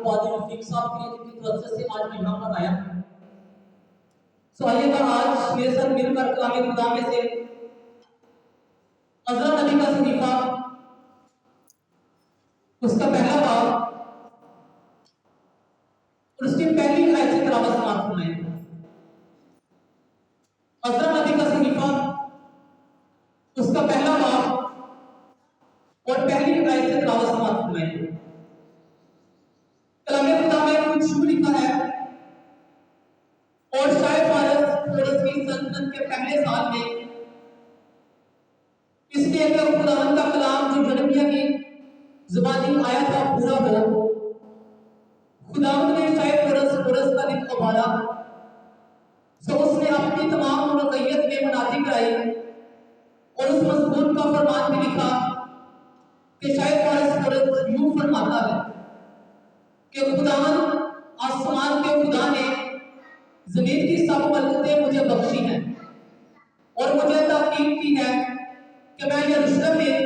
قادری رفیق صاحب کی طرف سے آج میں یہاں پر آیا. سو آئیے گا آج میرے ساتھ مل کر کلام خدا میں سے عزرا نبی کا صحیفہ اس کا پہلا باب اور اس کی پہلی آیت سے تلاوت سماعت فرمائیں. عزرا نبی کا صحیفہ اس کا پہلا باب اور پہلی آیت سے تلاوت سماعت فرمائیں. کلام خدا میں کچھ یوں لکھا ہے: اور شاید فارس کی سلطنت کے پہلے سال میں اس لیے کہ خداوند کا کلام جو یرمیہ کی زبانی آیا تھا پورا ہو، خداوند نے شاید فارس کا دل ابھارا. سو اس نے اپنی تمام رعیت میں منادی کرائی اور اس مضمون کا فرمان بھی لکھا کہ شاید فارس یوں فرماتا ہے کہ خداوند آسمان کے خدا نے زمین کی سب ملکتیں مجھے بخشی ہیں اور مجھے تاکید کی ہے کہ میں یروشلم میں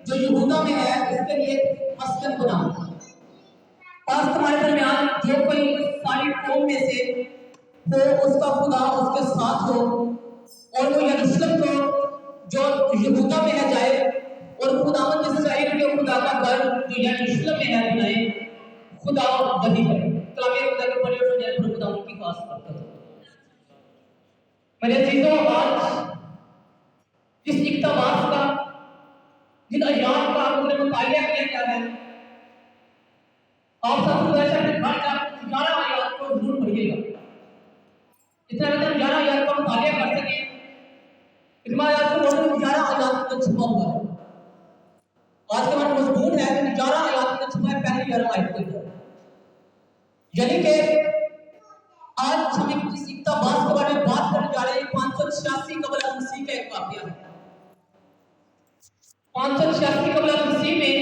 جو یہودا میں ہے اس کے لیے مسکن بناؤں. پاس تمہارے درمیان جو کوئی ساری قوم میں سے ہو اس کا خدا اس کے ساتھ ہو اور وہ یروشلم کو جو یہودا میں ہے جائے اور خداوند اسرائیل کے خدا کا گھر جو یروشلم میں ہے بنائے. خدا وہی ہے. کلام خدا کے پڑھے ہوئے جائے خدا ان کی خاص برکت ہو. میرے عزیزوں، آج اس اقتباس کا جن ایام کا ہم نے مطالعہ کیا کیا ہے، آپ سب کو ایسا کہ گھر جا کر 11 آیات کو ضرور پڑھیے گا. اتنا کہ ہم 11 آیات کا مطالعہ کر سکیں. اتنا آیات کو پڑھنے میں 11 آیات میں چھپا ہوا ہے. آج کا ہمارا مضمون ہے کہ 11 آیات میں چھپا ہے پہلی 11 آیت کے اندر. یعنی کہ آج ہم اس اقتباس کے بارے میں بات کرنے جا رہے ہیں. 586 قبل مسیح کا ایک واقعہ ہے. 586 قبل مسیح میں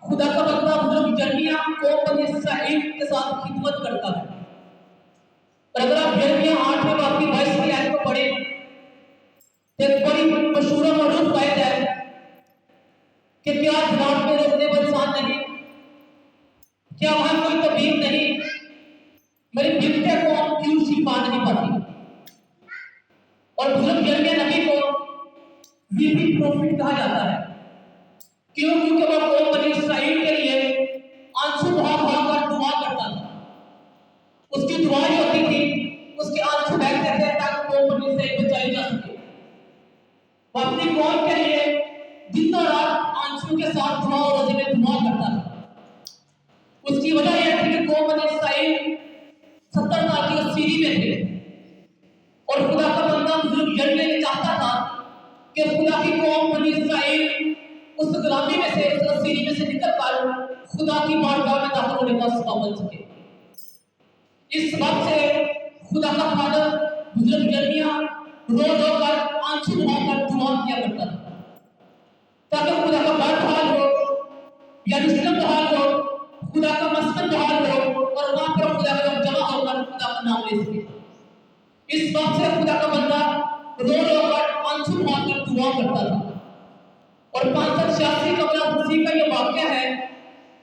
خدا کا بندہ بزرگ یرمیہ قوم بنی اسرائیل کے ساتھ خدمت کرتا ہے. اور اگر آپ یرمیہ 8 باب کی 22 آیت کو پڑھیں تو ایک بڑی مشہور و معروف آیت ہے کہ کیا جناب میں روکنے پر انسان نہیں، کیا وہاں کوئی طبیب نہیں، میری بنتے قوم کیوں شفا نہیں پاتی. اور بزرگ یرمیہ نبی کو ویپی پروفٹ کہا جاتا ہے. کیوں؟ کیونکہ وہ قوم بنی اسرائیل کے لیے آنسو بہا بہا کر دعا کرتا تھا. اس کی دعائیں ہوتی تھی، اس کے آنسو بہتے تھے تاکہ قوم بنی اسرائیل بچائی جا سکے. وہ اپنی قوم کے لیے دن اور رات آنسو کے ساتھ دعا اور روزے میں دعا کرتا تھا. اس کی وجہ یہ تھی کہ قوم بنی اسرائیل 70 سال کی اسیری میں تھے اور خدا کا بندہ بزرگ یرمیہ نے چاہتا تھا کہ خدا کی قوم بنی اسرائیل اس غلامی میں سے، اس اسیری میں سے نکل کر خدا کی بارگاہ میں داخل ہونے کا سبب بن سکے. اس وقت سے خدا کا فادر بزرگ یرمیہ رو رو کر آنسو بہا کر دعا کیا کرتا تھا تاکہ خدا کا گھر بحال ہو، یروشلم بحال ہو، خدا کا مسکن بحال ہو اور وہاں پر خدا کا جمع ہو کر خدا کا نام لے سکے. اس وقت سے خدا کا بندہ رو رو کر آنسو بہا کر دعا کرتا تھا. اور 586 قبل مسیح کا یہ واقعہ ہے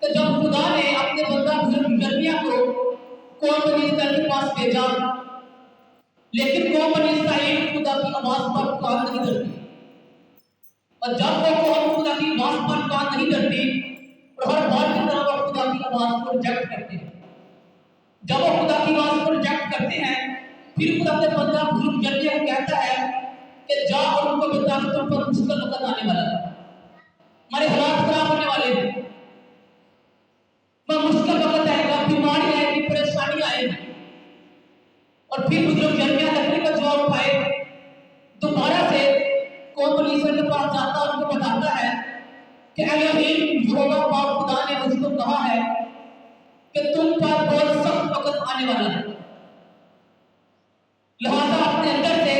کہ جب خدا نے اپنے بندہ بزرگ یرمیہ کو قوم بنی اسرائیل کے پاس بھیجا، لیکن قوم بنی اسرائیل خدا کی آواز پر کان نہیں دھرتی. اور جب وہ قوم خدا کی آواز پر کان نہیں دھرتی اور ہر بار کی طرح وہ خدا کی آواز کو ریجیکٹ کرتے ہیں. جب وہ خدا کی آواز کو ریجیکٹ کرتے ہیں پھر خدا اپنے بندہ بزرگ یرمیہ کو کہتا ہے کہ جا اور ان کو بتا کہ تم پر مشکل وقت آنے والا ہے، ہمارے حالات خراب ہونے والے ہیں، مشکل وقت آئے گا، بیماری آئے گی، پریشانی آئے گی. اور پھر بزرگ یرمیہ لکڑی کا جواب اٹھائے دوبارہ سے قوم بنی اسرائیل کے پاس جاتا اور ان کو بتاتا ہے کہ الہیم یہوہ پاک خدا نے مجھ کو کہا ہے کہ تم پر بہت سخت وقت آنے والا ہے، لہذا اپنے اندر سے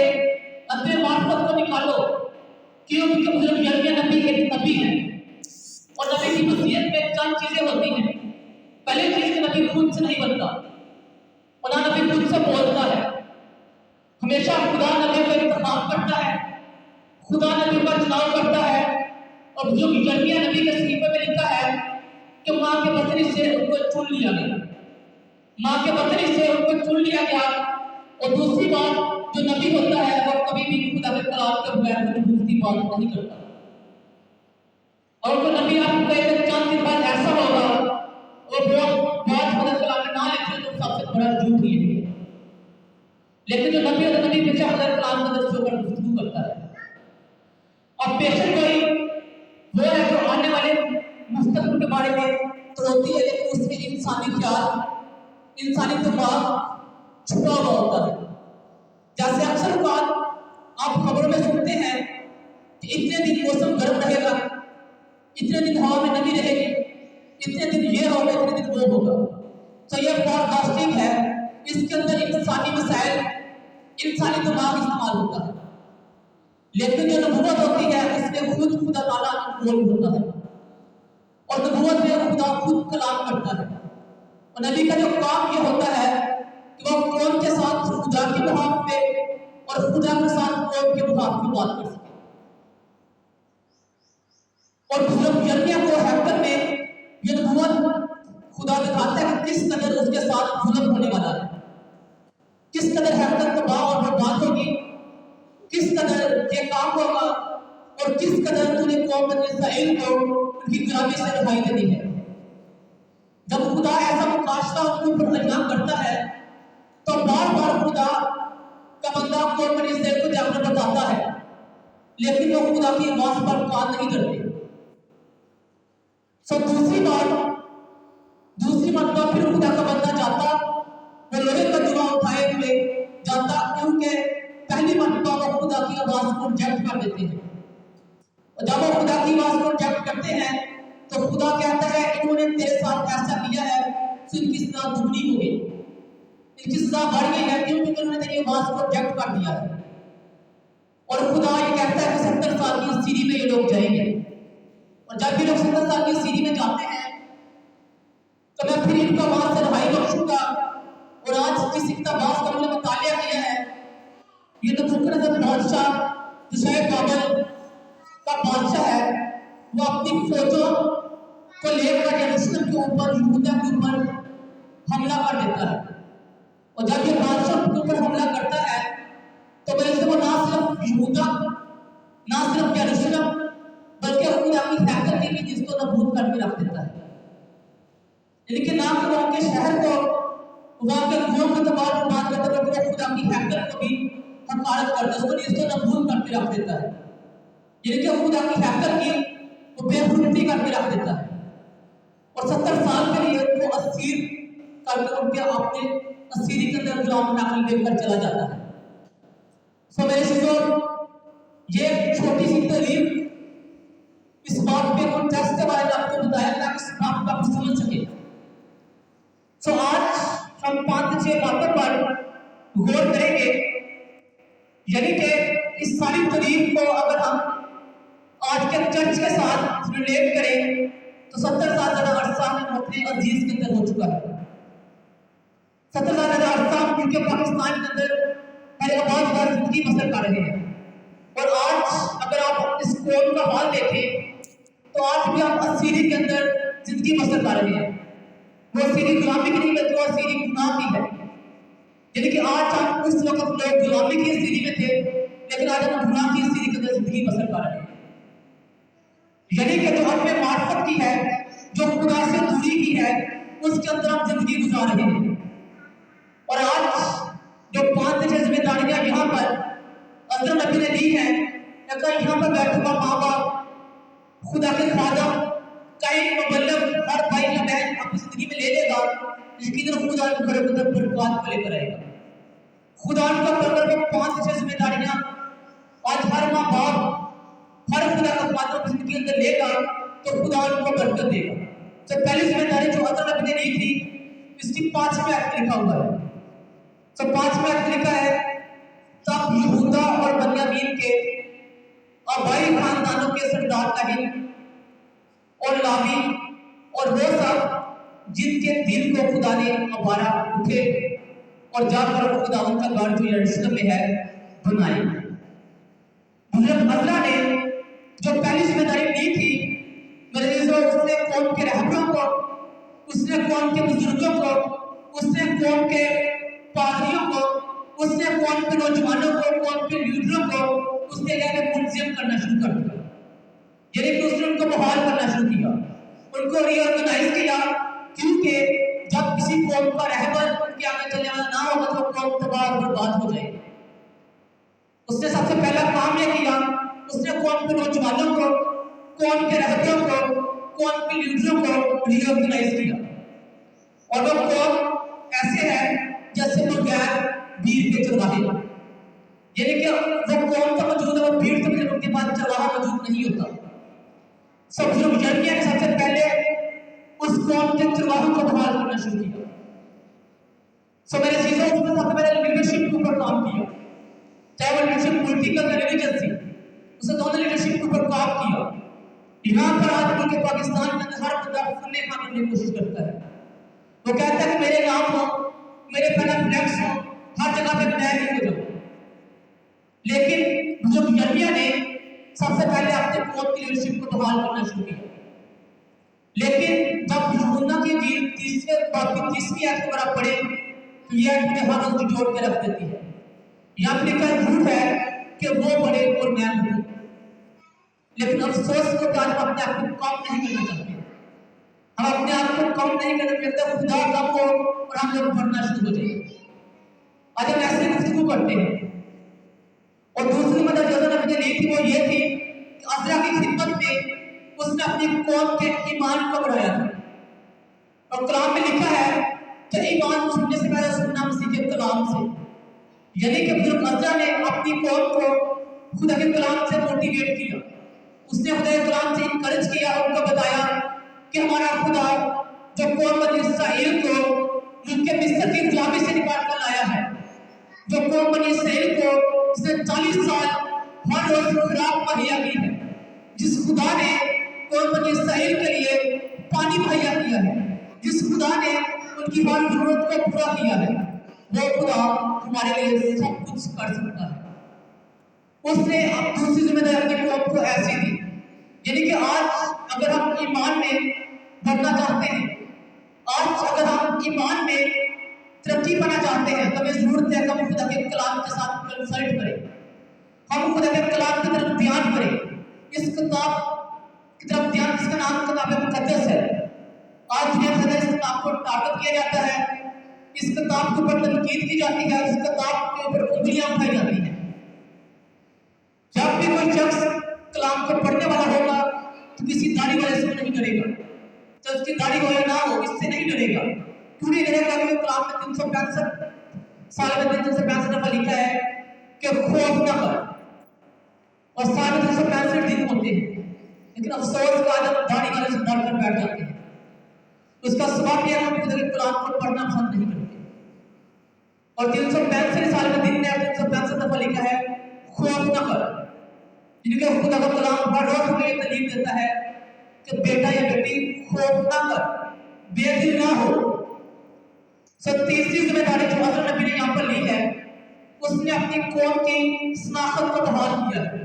اپنے معرفت کو نکالو. کیوں؟ کیونکہ بزرگ یرمیہ نبی ایک نبی ہے اور نبی کی وصیت میں چند چیزیں ہوتی ہیں. پہلی چیز کہ نبی خود سے نہیں بنتا، خدا نبی خود سے بولتا ہے. ہمیشہ خدا نبی کو انتخاب کرتا ہے، خدا نبی کا چناؤ کرتا ہے. اور بزرگ یرمیہ نبی کے صحیفے میں لکھا ہے کہ ماں کے بطن سے ان کو چن लिया गया, माँ के बतने से उनको चुन लिया गया। और दूसरी बात, जो नबी होता है वो कभी भी खुदा के कलाम के बगैर कोई दूसरी बात नहीं करता। और वो नबी आपको कहते हैं चंद दिन बाद ऐसा होगा, वो बहुत खुदा के कलाम में ना लिखे तो सबसे बड़ा झूठ ये है। लेकिन जो नबी होता है, नबी हमेशा खुदा के कलाम के दर्शों पर गुफ्तगू करता है। और पेशेंट कोई वो है जो आने वाले मुस्तकबिल के बारे में तो होती है, लेकिन उसमें इंसानी ख्याल, इंसानी दिमाग छुपा हुआ होता है। जैसे अक्सर बात आप खबरों में सुनते हैं कि इतने दिन मौसम गर्म रहेगा, इतने दिन हवा में नमी रहेगी, इतने दिन ये होगा, इतने दिन वो होगा। तो ये फॉरकास्टिंग है, इसके अंदर इंसानी मसाइल, इंसानी दिमाग इस्तेमाल होता है। लेकिन जो नबूवत होती है उसमें खुद खुदा ताला इन्वॉल्व होता है, और नबूवत में खुदा खुद कलाम करता है। और नबी का जो काम ये होता है कि वो कौम के साथ खुदा के मुहाफ पे और खुदा के साथ कौम के मुहाफ पे बात कर सके। और हज़रत यर्मिया को हैकर में ये नबूवत खुदा दिखाता है कि किस कदर उसके साथ जुल्म होने वाला है, किस कदर हैकर तबाह और बर्बाद होगी, किस कदर ये काम होगा, और किस कदर तूने कौम बनी इस्राएल को उनकी गुलामी से रिहाई देनी है। जब खुदा ऐसा मुकाशरा उनके ऊपर इल्जाम करता है तो बार बार खुदा का बंदा कौम बनी इस्राएल को जाकर बताता है, लेकिन वो खुदा की आवाज पर कान नहीं करते। सो दूसरी मरतबा फिर खुदा का बंदा जाता, वो लोहे का जुआ उठाए हुए जाता, क्योंकि पहली मरतबा वो खुदा की आवाज को रिजेक्ट कर देते हैं। और जब वो खुदा की आवाज को रिजेक्ट करते हैं तो खुदा कहता है इन्होंने तेरे साथ ऐसा किया है तो इनकी सजा दुगनी हो गई, इनकी सजा बढ़ गई है, क्योंकि उन्होंने तेरी आवाज को रिजेक्ट कर दिया है। और खुदा ये कहता है कि 70 साल की सीरी में ये लोग जाएंगे। और जब ये लोग 70 साल की सीरी में जाते हैं तो मैं फिर इनको आवाज से रहाई बख्शूंगा। और आज जिस इक़्तिबास का हमने मुतालिया किया है, ये तो नबूकदनेस्सर बादशाह जो शायद बाबल का बादशाह है, वो अपनी फौजों को लेकर यरूशलेम के ऊपर, यहूदा के ऊपर हमला कर देता है। और जब ये बादशाह के ऊपर हमला करता है तो वैसे वो ना सिर्फ यहूदा, ना सिर्फ यरूशलेम, बल्कि खुदा की हैकल की भी जिसको नबूद करके रख देता है। यानी कि ना कि वो उनके शहर को, वहाँ के कौम को तबाह बर्बाद करता है, बल्कि खुदा की हैकल को भी हकारत करता है, उसको जिसको नबूद करके रख देता है। यानी कि खुदा की हैकल की वो बेहुरमती करके रख देता है। और 70 साल के लिए वो असीर करके उनके अपने असीरी के अंदर गुलाम नकल देकर चला जाता है। सो मेरे चीजों, ये छोटी सी तारीफ इस बात पे कॉन्टेक्स्ट के बारे में आपको बताया ताकि इस बात को आप समझ सके। सो आज हम 5-6 बातों पर गौर करेंगे, यानी कि इस सारी तारीफ को अगर हम आज के चर्च के साथ रिलेट करें तो 70 साल ज्यादा अरसा में अपने अजीज के अंदर हो चुका है। 70 साल ज्यादा अरसा क्योंकि पाकिस्तान के अंदर पहले आबाद जिंदगी बसर कर रहे हैं। और आज अगर आप इस कौम का हाल देखें तो आज भी आप असीरी के अंदर जिंदगी बसर कर रहे हैं। वो असीरी गुलामी की नहीं बल्कि वो असीरी गुनाह की है। यानी कि आज हम उस वक्त लोग गुलामी की असीरी में थे, लेकिन आज हम गुनाह की असीरी के अंदर जिंदगी बसर कर रहे हैं। यानी कि जो अपने मार्फत की है, जो खुदा से दूरी की है, उसके अंदर हम जिंदगी गुजार रहे हैं। और आज जो 5-6 जिम्मेदारियां यहाँ पर हज़रत नबी ने ली हैं, अगर यहाँ पर बैठा हुआ माँ बाप, खुदा के खादम, कई मुबल्लिग, हर भाई या बहन अपनी जिंदगी में ले लेगा, लेकिन खुदा बरकत को लेकर आएगा। खुदा का अगर वो 5-6 जिम्मेदारियां आज हर माँ बाप, हर खुदा का खादम जिंदगी अंदर लेगा तो खुदा उनको बरकत देगा। तो पहली जिम्मेदारी जो हज़रत नबी ने ली थी, इसकी 5वें आयत में लिखा हुआ है। तो 5वें आयत में लिखा है, तब यहूदा और बन्यामीन के आबाई खानदानों के सरदार काहिन और लावी और वो सब जिनके दिल को खुदा ने अबारा उठे और जाकर खुदा उनका घर जो यरूशलेम में है बनाए। हज़रत अज़रा ने जो पहली जिम्मेदारी ली थी, उसने कौम के रहबरों को उसने कौम के बुजुर्गों को, उसने कौम के पादरियों को, उसने कौम के नौजवानों को, कौम के लीडरों को उसने मुंतजिम करना शुरू कर दिया। यानी कि उसने उनको बहाल करना शुरू किया, उनको रीऑर्गेनाइज किया, क्योंकि जब किसी कौम का रहबर उनके आगे चलने वाला ना होगा तो कौम तबाह और बर्बाद हो जाएगी। उसने सबसे पहला काम यह किया, उसने कौम के नौजवानों को, कौम के रहबरों को, कौम के लीडरों को रीऑर्गेनाइज किया। और वो कौम ऐसे है जैसे वो गैर भीड़ के चरवाहे, यानी कि वो कौम तो मौजूद है, वो भीड़ तो उनके पास चरवाहा मौजूद नहीं होता। सब यर्मिया ने सबसे पहले उस कौम के चरवाहों को बहाल करना शुरू किया। मेरे चीजों उसने सबसे पहले लीडरशिप के ऊपर काम किया, चाहे वो लीडरशिप पॉलिटिकल या रिलीजियस थी, उसने दोनों लीडरशिप के ऊपर काम किया। यहाँ पर आज मुल्क पाकिस्तान के अंदर हर बंदा फुल्ले खा करने की कोशिश करता है। वो कहता है कि मेरे नाम हो, मेरे पहला फ्लैक्स हो, हर जगह पे मैं ही हो जाऊं। लेकिन जो यर्मिया ने सबसे पहले अपने कौम की लीडरशिप को बहाल करना शुरू किया। लेकिन जब यूहन्ना की इंजील 30वीं आयत को आप पढ़े तो ये आयत मुझे हर रोज जोड़ के रख देती है। यहाँ पे लिखा झूठ है कि वो बड़े और मैं बड़ूं, लेकिन अफसोस को आज हम अपने आप को कम नहीं करना चाहते। हम अपने आप को कम नहीं करना चाहते, खुदा कम हो और हम लोग बढ़ना शुरू हो जाए। आज हम ऐसे गुफ्तगू करते हैं। और दूसरी मदद जो नबी ने ली थी वो ये थी कि अज़रा की खिदमत में उसने अपनी कौम के ईमान को बढ़ाया था। और कलाम में लिखा है कि ईमान सुनने से पहले सुनना मसीह के कलाम से, यानी कि बुजुर्ग अज़रा ने अपनी कौम को खुदा के कलाम से मोटिवेट किया। उसने खुदा के कलाम से इनकरेज किया और उनको बताया कि हमारा खुदा जो कौम बनी इसराइल को उनके मिस्र की गुलामी से निकाल कर लाया है, जो कौम बनी इसराइल को उसने 40 साल हर रोज खुराक मुहैया की है, जिस खुदा ने कौम बनी इसराइल के लिए पानी मुहैया किया है, जिस खुदा ने उनकी हर जरूरत को पूरा किया है, वो खुदा हमारे लिए सब कुछ कर सकता है। उसने अब दूसरी जिम्मेदारी अपनी कौम को ऐसी दी, यानी कि आज अगर हम ईमान में बढ़ना चाहते हैं, आज अगर हम ईमान में तरक्की पाना चाहते हैं, तो हमें जरूरत है कि हम खुदा के कलाम के साथ कंसल्ट करें, हम खुदा के कलाम की तरफ ध्यान करें। इस किताब की तरफ ध्यान, जिसका नाम किताब मुकद्दस है, आज दुनिया भर में इस किताब को टारगेट किया जाता है, इस किताब के ऊपर तनकीद की जाती है, इस किताब के ऊपर उंगलियां उठाई जाती हैं। जब भी कोई शख्स कलाम को पढ़ने वाला होगा तो किसी दाढ़ी वाले से नहीं डरेगा, तो उसकी दाढ़ी वाले ना हो इससे नहीं डरेगा। क्यों नहीं डरेगा? क्योंकि कलाम में 365 साल में 365 दफा लिखा है कि खौफ ना कर, और साल में 365 दिन होते हैं, लेकिन अफसोस का आज हम दाढ़ी वाले से डर कर बैठ जाते हैं। उसका सबब यह है हम खुदा के कलाम को पढ़ना पसंद नहीं करते। और 365 साल में दिन में 365 दफा लिखा है खौफ ना कर, जिनके खुदा का कलाम हर रोज हमें तालीम देता है कि बेटा या बेटी खौफ ना कर, बेदिल ना हो। तीसरी जिम्मेदारी जो हज़रत नबी ने यहाँ पर ली है, उसने अपनी कौम की शनाख्त को बहाल किया है।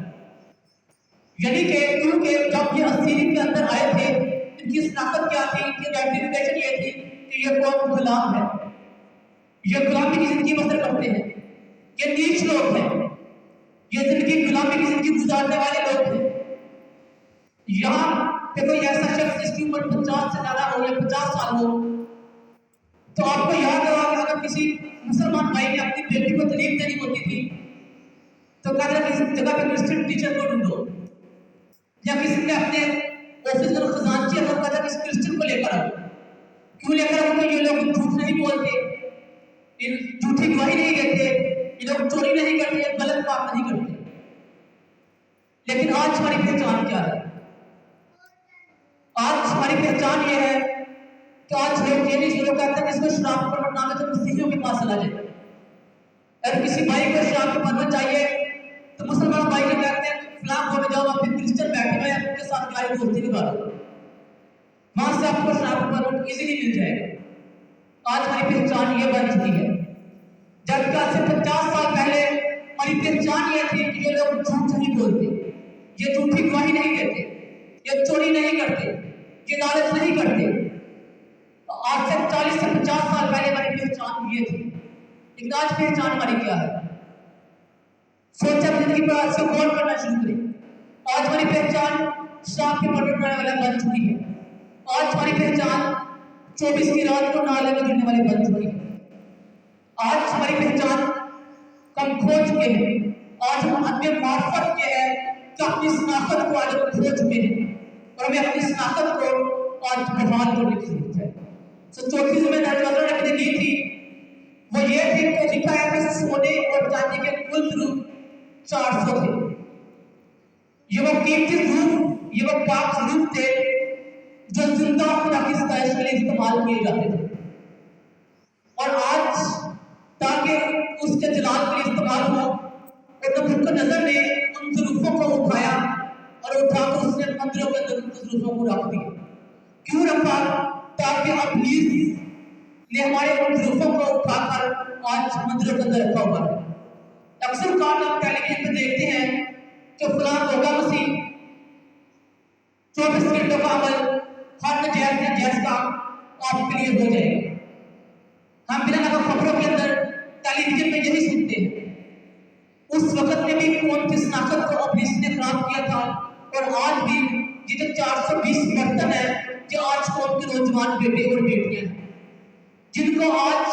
यानी कि क्योंकि जब ये असीरी के अंदर आए थे, इनकी शनाख्त क्या थी, इनकी आइडेंटिफिकेशन ये थी कि ये कौम गुलाम है, ये गुलामी की जिंदगी बसर करते हैं, ये नीच लोग हैं, ये जिंदगी गुलामी की जिंदगी गुजारने वाले लोग हैं। यहाँ पे कोई ऐसा शख्स जिसकी उम्र 50 से ज्यादा हो या 50 साल हो, तो आपको याद होगा कि अगर किसी मुसलमान भाई ने अपनी बेटी को तालीम देनी होती थी तो कहते थे किसी जगह पे क्रिश्चियन टीचर को ढूंढो, या किसी ने अपने ऑफिस में खजांची अगर कहता किसी क्रिश्चियन को लेकर आओ। क्यों लेकर आओ? ये लोग झूठ नहीं बोलते, झूठी गवाही नहीं देते, ये लोग चोरी नहीं करते, ये गलत काम नहीं करते। लेकिन आज हमारी पहचान क्या है? आज हमारी पहचान ये है कि आज लोग ये नहीं शुरू कहते हैं इसको शराब पर पढ़ना है तो मसीहियों के पास चला जाए। अगर किसी भाई को शराब पर पढ़ना चाहिए तो मुसलमान भाई को कहते हैं फलां को जाओ, आप क्रिश्चियन बैठे हुए हैं, उनके साथ गाली दोस्ती निभा लो, वहां से आपको शराब पर इजीली मिल जाएगा। आज हमारी पहचान ये बन चुकी है, जबकि आज से 50 साल पहले हमारी पहचान ये थी कि ये लोग झूठ नहीं बोलते, ये झूठी गवाही नहीं देते, ये चोरी नहीं करते, ये लालच नहीं करते। आज से 40 से 50 साल पहले हमारी पहचान ये थी, लेकिन आज पहचान हमारी क्या है? सोचा जिंदगी पर आज से गौर करना शुरू करें। आज हमारी पहचान शराब के मर्डर करने वाले बन चुकी है। आज हमारी पहचान 24 की रात को नाले में गिरने वाले बन चुकी है। आज हमारी पहचान कम खो चुके हैं। आज हम अपने मार्फत के हैं कि अपनी शनाख्त को आज हम खो चुके हैं और हमें अपनी शनाख्त को आज बहाल करने की जरूरत है। तो चौथी जिम्मेदारी हज़रत नबी ने ली थी, वो ये थी कि लिखा है कि सोने और चांदी के कुल रूप 400 थे। ये वो कीमती रूप, ये वो पाक रूप थे जो जिंदा खुदा की सताइश के लिए इस्तेमाल किए जाते थे। और आज ताकि उसके जलाल के लिए इस्तेमाल हो, नबूकदनेस्सर ने उन ज़रूफ़ों को उठाया और उठाकर उसने मंदिरों के अंदर उन ज़रूफ़ों को रख दिया। क्यों रखा? ताकि इब्लीस ने हमारे उन ज़रूफ़ों को उठाकर आज मंदिरों के अंदर रखा हुआ है। अक्सर काम आप टेलीविजन पे देखते हैं कि फलां होगा मसीह 24 घंटों का अमल, हर नजायज़ काम आपके लिए हो जाएगा। हम बिना लगा खबरों के अंदर टेलीविजन में यही सुनते हैं। उस वक्त में भी कौम की शनाख्त को इब्लीस ने खराब किया था और आज भी ये जो 420 बर्तन है जो आज कौम के नौजवान बेटे और बेटियां हैं, जिनको आज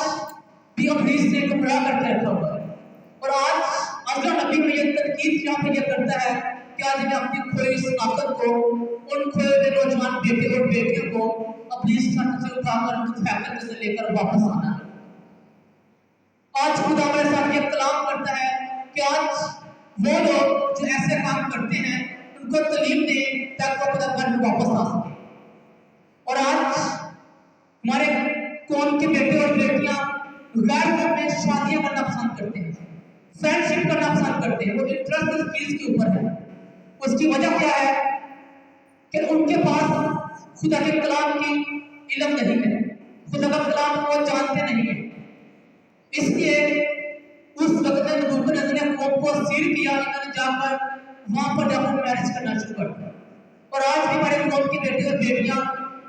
भी इब्लीस ने गुमराह करके रखा हुआ है। और आज हज़रत नबी में यह तनकीद यहाँ पे यह करता है कि आज हमें अपनी खोई शनाख्त को, उन खोए हुए नौजवान बेटे और बेटियों को इब्लीस के हाथ से उठाकर उनकी फैक्ट्री से लेकर वापस आना है। आज खुदा हमारे साथ ये कलाम करता है कि आज वो लोग जो ऐसे काम करते हैं उनको तालीम दें ताकि वो अपना घर में वापस आ सके। और आज हमारे कौम के बेटे और बेटियां गैर कौम में शादियां करना पसंद करते हैं, फ्रेंडशिप करना पसंद करते हैं। वो इंटरेस्ट इस चीज के ऊपर है। उसकी वजह क्या है कि उनके पास खुदा के कलाम की इल्म नहीं है, खुदा का कलाम वो जानते नहीं है। इसलिए उस वक्त में नबूकदनेस्सर ने कौम को असीर किया, इन्होंने जाकर वहां पर जाकर मैरिज करना शुरू कर दिया। और आज भी हमारे कौम की बेटे और बेटियां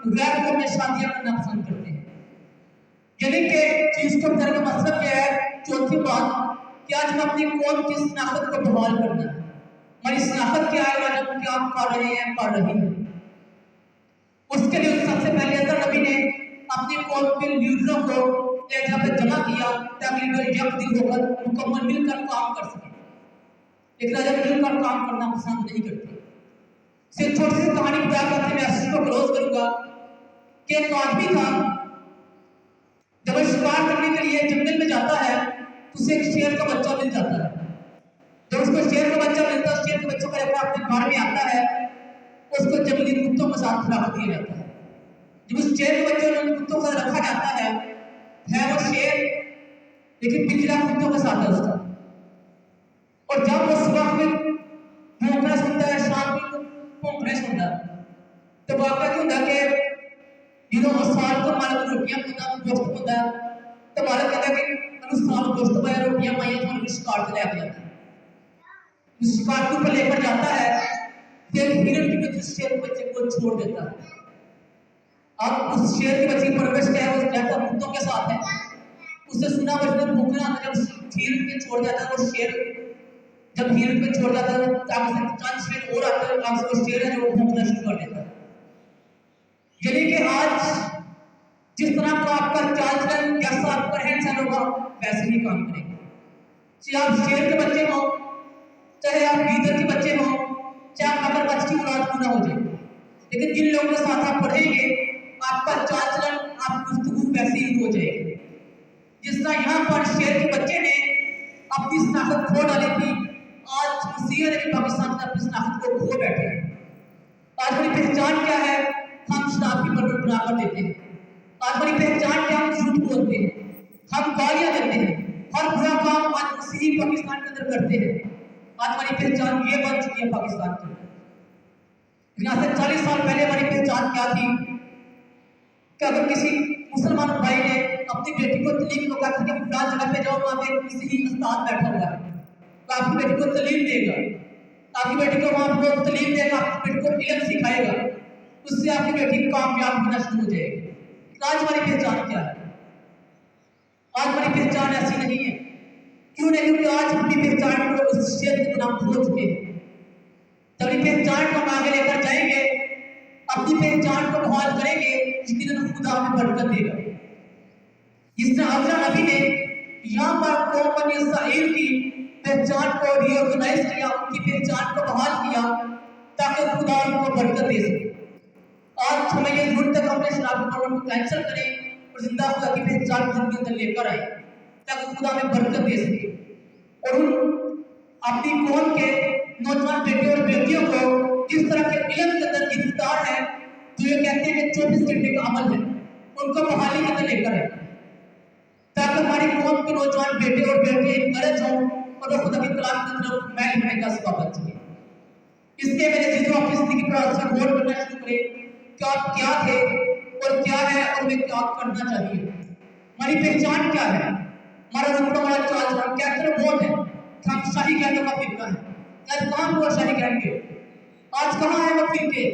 गैर कौम में शादियां करना पसंद करते हैं। यानी कि चीज को बताने का मतलब क्या है? चौथी बात कि आज हम अपनी कौम की शनाख्त को बहाल करना है। हमारी शनाख्त क्या है, आज हम क्या कर रहे हैं, कर रही है। उसके लिए सबसे पहले हज़रत नबी ने अपनी कौम के लीडरों को एक जगह पे जमा किया ताकि लीडर यकदिल होकर मुकम्मल मिलकर काम कर सके। लेकिन आज मिलकर काम करना पसंद नहीं करते। सिर्फ छोटी सी कहानी बताकर मैं मैसेज को क्लोज करूंगा कि एक आदमी था, जब शिकार करने के लिए जंगल में जाता है तो उसे एक शेर का बच्चा मिल जाता है। जब उसको शेर का बच्चा मिलता है, शेर के बच्चों को लेकर अपने घर में आता है, उसको जंगली कुत्तों के साथ रख दिया जाता है। जब उस शेर के बच्चे को कुत्तों का रखा जाता है वो शेर, लेकिन पिंजरा कुत्तों के साथ है उसका। और जब वो सुबह में भौंकना सुनता है, शाम को भौंकना सुनता है, तो वाकया क्या होता है कि साल को मालिक रोटियां गोश्त होता है, तो मालिक कहता है कि अनुसार गोश्त पाया रोटियां पाइया तो शिकार को लेकर जाता है। शिकार के ऊपर लेकर जाता है, फिर हिरण के बच्चे शेर के बच्चे को छोड़ देता है। अब उस शेर के बच्चे की परवरिश क्या है? वो जाता कुत्तों के साथ है। उसने सुना बचपन में भूखना, जब हिरण पे छोड़ जाता है वो शेर, जब हिरण पे छोड़ जाता है आगे से चंद शेर और आते हैं, आगे से वो शेर है जो भूखना शुरू कर देता है। यानी कि आज जिस तरह का आपका चाल चलन, जैसा आपका रहन सहन होगा, वैसे ही काम करेंगे। चाहे आप शेर के बच्चे हो, चाहे आप गीदड़ के बच्चे हो, चाहे आप मगरमच्छ की औलाद क्यों ना हो जाए, लेकिन जिन लोगों के साथ आप पढ़ेंगे आपका चाल चलन, आप गुफ्तगू वैसे ही हो जाएगी। जिस तरह यहाँ पर शेर के बच्चे ने अपनी शनाख्त खो डाली थी, आज मसीह ने भी पाकिस्तान में अपनी शनाख्त को खो बैठे हैं। आज हमारी पहचान क्या है? हम शराब की बर्तन बनाकर देते हैं। आज हमारी पहचान क्या? हम झूठ बोलते हैं, हम गालियां देते हैं, हर बुरा काम आज मसीही पाकिस्तान के अंदर करते हैं। आज हमारी पहचान ये बन चुकी है पाकिस्तान के अंदर। यहाँ से 40 साल पहले हमारी पहचान क्या थी कि अगर किसी मुसलमान भाई ने अपनी बेटी को तलीम को कहा कि फलां जगह पे जाओ, वहाँ पे किसी उस्ताद बैठा हुआ है, तो आपकी बेटी को तलीम देगा, आपकी बेटी को वहाँ पर तलीम देगा, आपकी बेटी को इल्म सिखाएगा, उससे आपकी बेटी कामयाब होना शुरू हो जाएगी। آج ہماری پہچان کیا ہے؟ آج ہماری پہچان ایسی نہیں ہے. کیوں نہیں؟ کیونکہ آج اپنی پہچان کو اس شخصیت کے نام کھو چکے ہیں. جب اپنی پہچان کو ہم آگے لے کر جائیں گے، اپنی پہچان کو بحال کریں گے، یقیناً خدا ہمیں برکت دے گا. جس طرح حضرت نبی نے یہاں پر قوم بنی اسرائیل کی پہچان کو ری آرگنائز کیا، ان کی پہچان کو بحال کیا تاکہ خدا ان کو برکت دے سکے. آج ہمیں یہ ضرورت ہے کہ ہم اپنے شرابی پروگرام کو کینسل کریں اور زندہ خدا کی پہچان کو زندگی اندر لے کر آئیں تاکہ خدا ہمیں برکت دے سکے. اور ان اپنی قوم کے نوجوان بیٹے اور بیٹیوں کو جس طرح کے علم کے اندر گرفتار ہے، جو یہ کہتے ہیں کہ 24 گھنٹے کا عمل ہے، ان کو بحالی کے اندر لے کر آئیں تاکہ ہماری قوم کے نوجوان بیٹے اور بیٹے انکریج ہوں اور وہ خدا کی کلام کی طرف میل ہونے کا سبب بن سکے. اس لیے میرے چیزوں اپنی زندگی پر آج سے غور کرنا شروع کریں کہ آپ کیا تھے اور کیا ہے اور ہمیں کیا کرنا چاہیے. ہماری پہچان کیا ہے؟ ہمارا رتبہ، ہمارا چال چلن کیا ہے؟ بہت ہے کہ ہم شاہی قائدوں کا فرقہ ہے. آج کہاں ہوا شاہی قائد کے؟ آج کہاں ہے وہ فرقے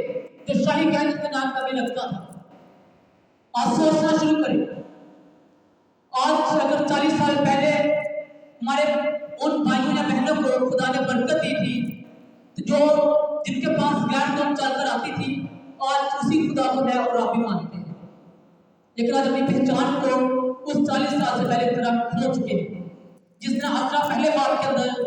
جو شاہی قائد کے نام کا بھی لگتا تھا؟ آج سوچنا شروع کریں. آج اگر 40 سال پہلے ہمارے ان بھائیوں یا بہنوں کو خدا نے برکت دی تھی تو جو جن کے پاس گیان کم چل کر آتی تھی، آج اسی خدا کو ہے اور آپ بھی مانتے ہیں. لیکن آج اپنی پہچان کو اس 40 سال سے پہلے کی طرح کھو چکے ہیں. جس طرح حضرہ پہلے باب کے اندر